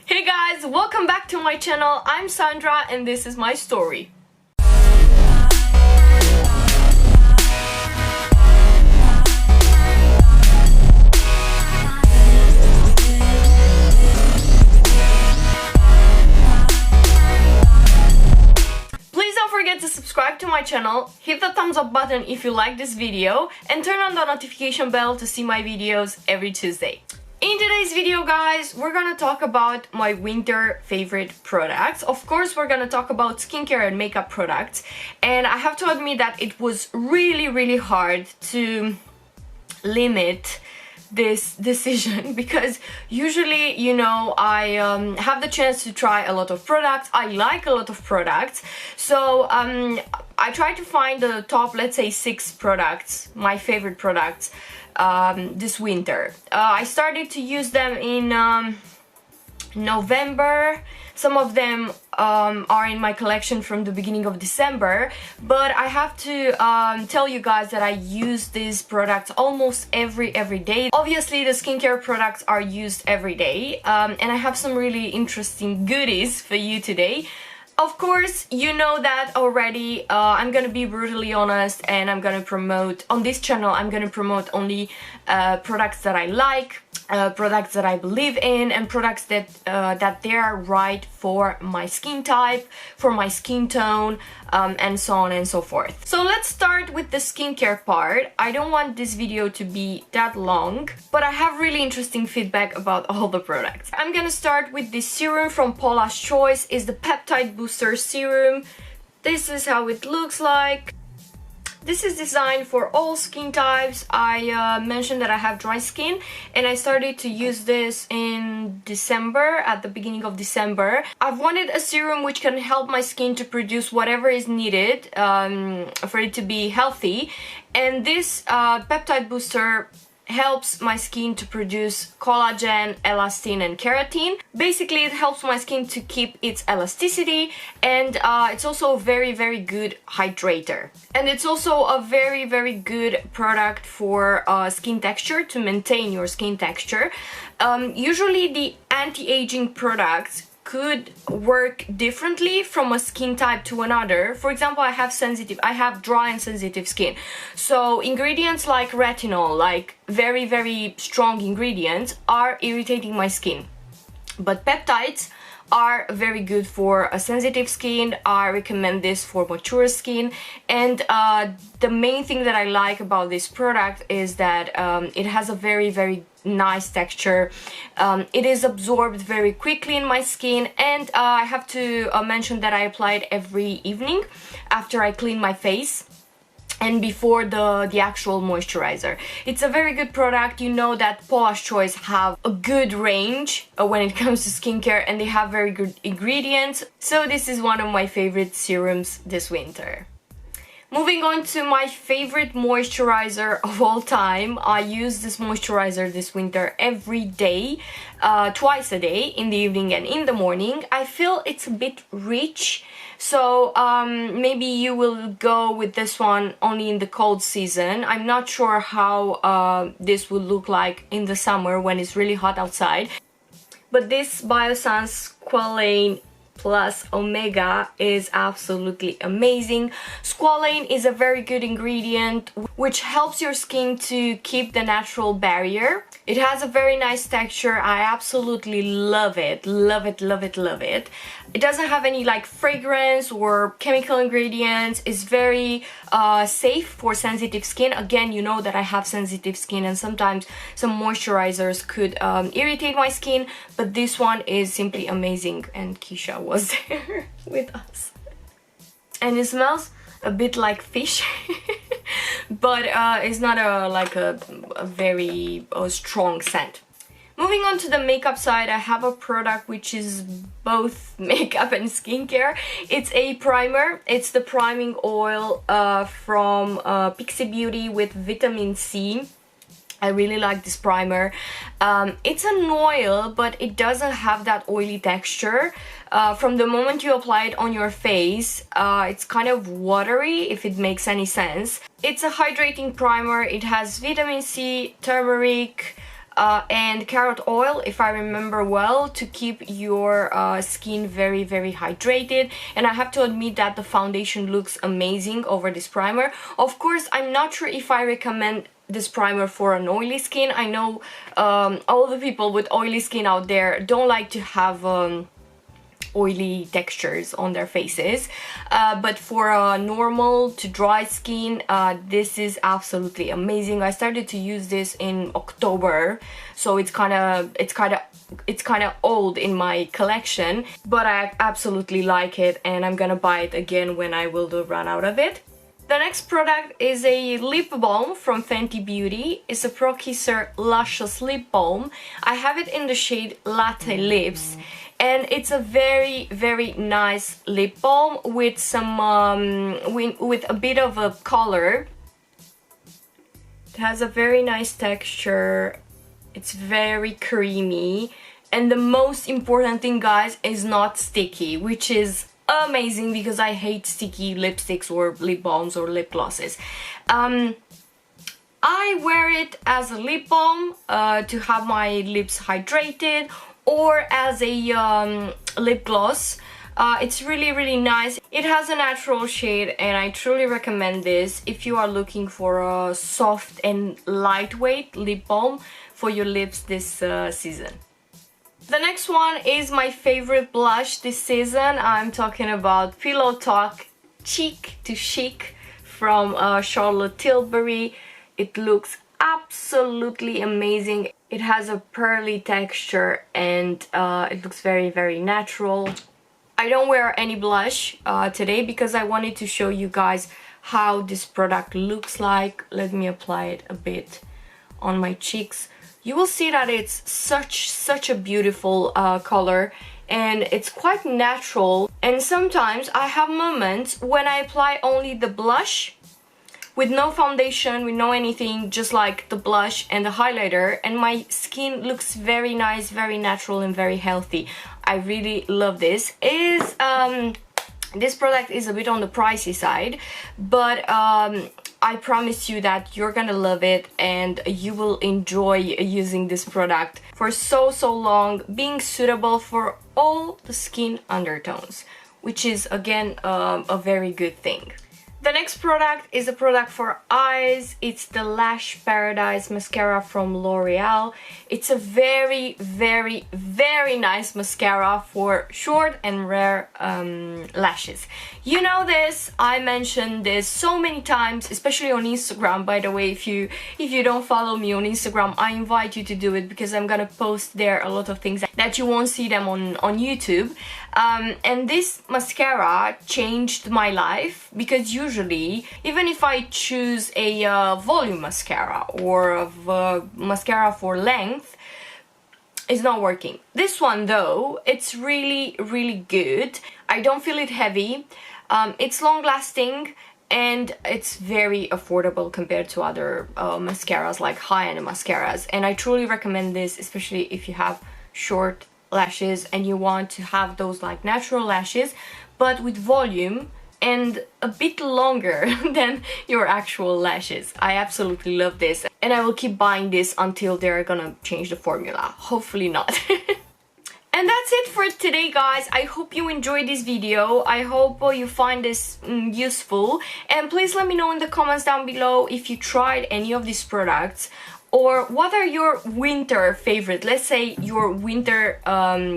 Hey guys, welcome back to my channel. I'm Sandra and this is my story. Please don't forget to subscribe to my channel, hit the thumbs up button if you like this video, and turn on the notification bell to see my videos every Tuesday. In today's video, guys, we're gonna talk about my winter favorite products. Of course, we're gonna talk about skincare and makeup products, and I have to admit that it was really hard to limit this decision because usually, you know, I have the chance to try a lot of products. I like a lot of products, so I try to find the top, let's say, 6 products, my favorite products, this winter. I started to use them in November. Some of them are in my collection from the beginning of December, but I have to tell you guys that I use these products almost every day. Obviously, the skincare products are used every day, and I have some really interesting goodies for you today. Of course, you know that already. I'm gonna be brutally honest, and I'm gonna promote on this channel. I'm gonna promote only products that I like, products that I believe in, and products that that they are right for my skin type, for my skin tone, and so on and so forth. So let's start with the skincare part. I don't want this video to be that long, but I have really interesting feedback about all the products. I'm gonna start with this serum from Paula's Choice. It's the Peptide Booster Serum. This is how it looks like. This is designed for all skin types. I mentioned that I have dry skin, and I started to use this in December, at the beginning of December. I've wanted a serum which can help my skin to produce whatever is needed for it to be healthy, and this peptide booster helps my skin to produce collagen, elastin, and keratin. Basically, it helps my skin to keep its elasticity, and it's also a very good hydrator. And it's also a very good product for skin texture, to maintain your skin texture. Usually the anti-aging products could work differently from a skin type to another. For example, I have dry and sensitive skin, so ingredients like retinol, like very strong ingredients, are irritating my skin. But peptides are very good for a sensitive skin. I recommend this for mature skin, and the main thing that I like about this product is that it has a very nice texture. It is absorbed very quickly in my skin, and I have to mention that I apply it every evening after I clean my face and before the actual moisturizer. It's a very good product. You know that Paula's Choice have a good range when it comes to skincare, and they have very good ingredients, so this is one of my favorite serums this winter. Moving on to my favorite moisturizer of all time. I use this moisturizer this winter every day, twice a day, in the evening and in the morning. I feel it's a bit rich, so maybe you will go with this one only in the cold season. I'm not sure how this will look like in the summer when it's really hot outside. But this Biossance Squalane Plus Omega is absolutely amazing. Squalane is a very good ingredient which helps your skin to keep the natural barrier. It has a very nice texture. I absolutely love it. Love it. It doesn't have any like fragrance or chemical ingredients. It's very safe for sensitive skin. Again, you know that I have sensitive skin, and sometimes some moisturizers could irritate my skin, but this one is simply amazing, and Keisha was there with us. And it smells a bit like fish, but it's not a very strong scent. Moving on to the makeup side, I have a product which is both makeup and skincare. It's a primer. It's the priming oil from PIXI Beauty with vitamin C. I really like this primer. It's an oil, but it doesn't have that oily texture. From the moment you apply it on your face, it's kind of watery, if it makes any sense. It's a hydrating primer. It has vitamin C, turmeric, and carrot oil, if I remember well, to keep your skin very hydrated. And I have to admit that the foundation looks amazing over this primer. Of course, I'm not sure if I recommend this primer for an oily skin. I know all the people with oily skin out there don't like to have oily textures on their faces, but for a normal to dry skin, this is absolutely amazing. I started to use this in October, so it's kind of old in my collection, but I absolutely like it, and I'm gonna buy it again when I will run out of it. The next product is a lip balm from Fenty Beauty. It's a Pro Kisser Luscious Lip Balm. I have it in the shade Latte Lips, and it's a very nice lip balm with some with a bit of a color. It has a very nice texture. It's very creamy, and the most important thing, guys, is not sticky, which is amazing because I hate sticky lipsticks or lip balms or lip glosses. I wear it as a lip balm to have my lips hydrated, or as a lip gloss. It's really nice. It has a natural shade, and I truly recommend this if you are looking for a soft and lightweight lip balm for your lips this season. The next one is my favorite blush this season. I'm talking about Pillow Talk Cheek to Chic from Charlotte Tilbury. It looks absolutely amazing. It has a pearly texture, and it looks very natural. I don't wear any blush today because I wanted to show you guys how this product looks like. Let me apply it a bit on my cheeks. You will see that it's such a beautiful color, and it's quite natural. And sometimes I have moments when I apply only the blush with no foundation, with no anything, just like the blush and the highlighter, and my skin looks very nice, very natural, and very healthy. I really love this. This product is a bit on the pricey side, but I promise you that you're gonna love it, and you will enjoy using this product for so long, being suitable for all the skin undertones, which is again a very good thing. The next product is a product for eyes. It's the Lash Paradise Mascara from L'Oreal. It's a very nice mascara for short and rare lashes. You know this, I mentioned this so many times, especially on Instagram. By the way, if you don't follow me on Instagram, I invite you to do it, because I'm gonna post there a lot of things that you won't see them on YouTube. And this mascara changed my life, because usually, even if I choose a volume mascara or a mascara for length, it's not working. This one though, it's really good. I don't feel it heavy. It's long lasting, and it's very affordable compared to other mascaras, like high-end mascaras. And I truly recommend this, especially if you have short lashes and you want to have those like natural lashes, but with volume and a bit longer than your actual lashes. I absolutely love this, and I will keep buying this until they're gonna change the formula. Hopefully not. And that's it for today, guys. I hope you enjoyed this video. I hope you find this useful, and please let me know in the comments down below if you tried any of these products, or what are your winter favorite, let's say your winter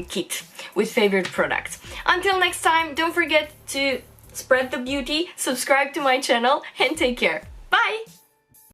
kit with favorite products. Until next time, don't forget to spread the beauty, subscribe to my channel, and take care. Bye!